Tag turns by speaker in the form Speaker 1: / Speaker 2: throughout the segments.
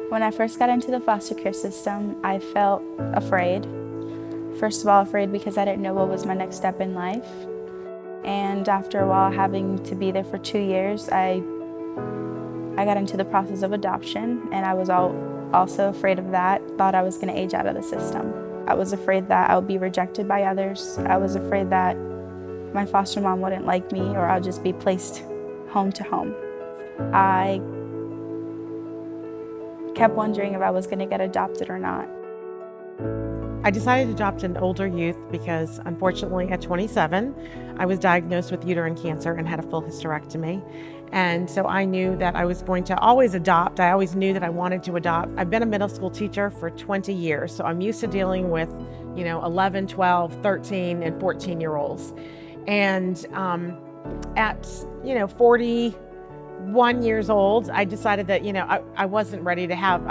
Speaker 1: When I first got into the foster care system, I felt afraid. First of all, afraid because I didn't know what was my next step in life. And after a while, having to be there for 2 years, I got into the process of adoption, and I was also afraid of that, thought I was going to age out of the system. I was afraid that I would be rejected by others. I was afraid that my foster mom wouldn't like me, or I'll just be placed home to home. I kept wondering if I was going to get adopted or not.
Speaker 2: I decided to adopt an older youth because, unfortunately, at 27, I was diagnosed with uterine cancer and had a full hysterectomy. And so I knew that I was going to always adopt. I always knew that I wanted to adopt. I've been a middle school teacher for 20 years, so I'm used to dealing with, 11, 12, 13, and 14-year-olds. And at, 41 years old, I decided that, I wasn't ready to have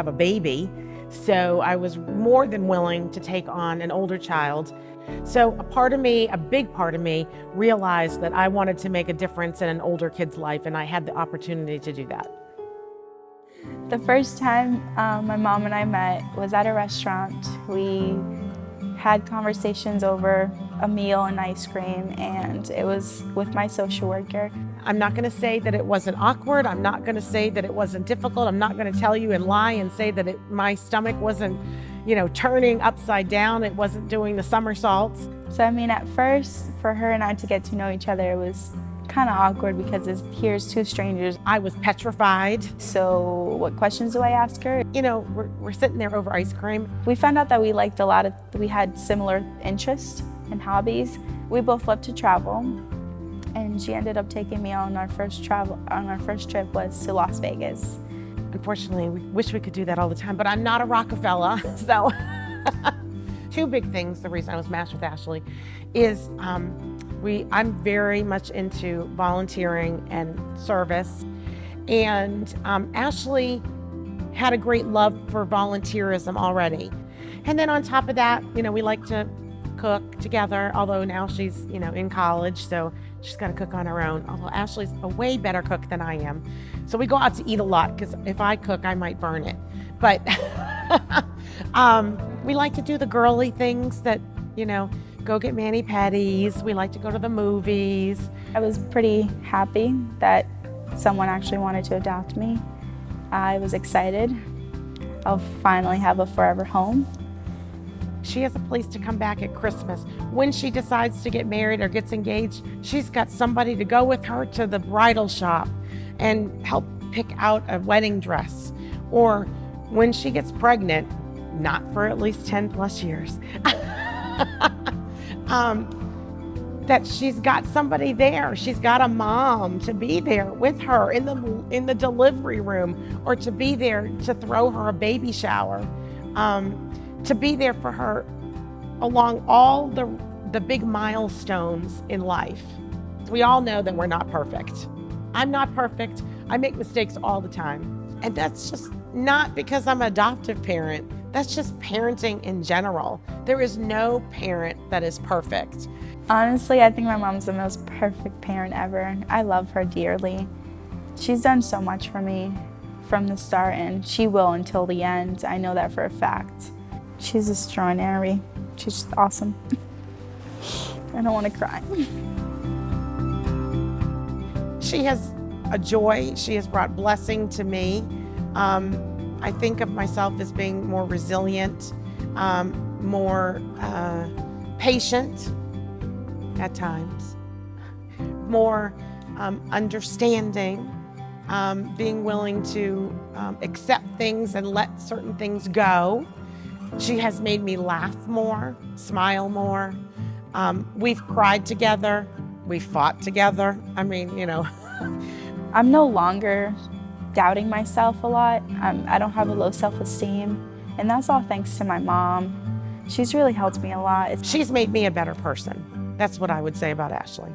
Speaker 2: a baby. So I was more than willing to take on an older child. So a big part of me realized that I wanted to make a difference in an older kid's life, and I had the opportunity to do that.
Speaker 1: The first time my mom and I met was at a restaurant. We had conversations over a meal and ice cream, and it was with my social worker.
Speaker 2: I'm not going to say that it wasn't awkward. I'm not going to say that it wasn't difficult. I'm not going to tell you and lie and say that my stomach wasn't, turning upside down. It wasn't doing the somersaults.
Speaker 1: So, at first, for her and I to get to know each other, it was kind of awkward because here's two strangers.
Speaker 2: I was petrified.
Speaker 1: So what questions do I ask her?
Speaker 2: We're sitting there over ice cream.
Speaker 1: We found out that we had similar interests and hobbies. We both love to travel, and she ended up taking me on our first trip was to Las Vegas.
Speaker 2: Unfortunately, we wish we could do that all the time, but I'm not a Rockefeller, so. Two big things, the reason I was matched with Ashley, is I'm very much into volunteering and service. And Ashley had a great love for volunteerism already. And then on top of that, we like to cook together, although now she's, in college, so she's got to cook on her own. Although Ashley's a way better cook than I am. So we go out to eat a lot, because if I cook, I might burn it. But we like to do the girly things that, go get mani-pedis. We like to go to the movies.
Speaker 1: I was pretty happy that someone actually wanted to adopt me. I was excited. I'll finally have a forever home.
Speaker 2: She has a place to come back at Christmas. When she decides to get married or gets engaged, she's got somebody to go with her to the bridal shop and help pick out a wedding dress. Or when she gets pregnant, not for at least 10 plus years, that she's got somebody there. She's got a mom to be there with her in the delivery room, or to be there to throw her a baby shower, to be there for her along all the big milestones in life. We all know that we're not perfect. I'm not perfect. I make mistakes all the time. And that's just not because I'm an adoptive parent. That's just parenting in general. There is no parent that is perfect.
Speaker 1: Honestly, I think my mom's the most perfect parent ever. I love her dearly. She's done so much for me from the start, and she will until the end. I know that for a fact. She's extraordinary. She's just awesome. I don't want to cry.
Speaker 2: She has a joy. She has brought blessing to me. I think of myself as being more resilient, more patient at times, more understanding, being willing to accept things and let certain things go. She has made me laugh more, smile more. We've cried together. We fought together. I'm
Speaker 1: no longer doubting myself a lot. I don't have a low self-esteem, and that's all thanks to my mom. She's really helped me a lot.
Speaker 2: She's made me a better person. That's what I would say about Ashley.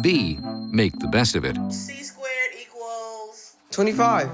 Speaker 3: B, make the best of it.
Speaker 4: C squared equals
Speaker 5: 25.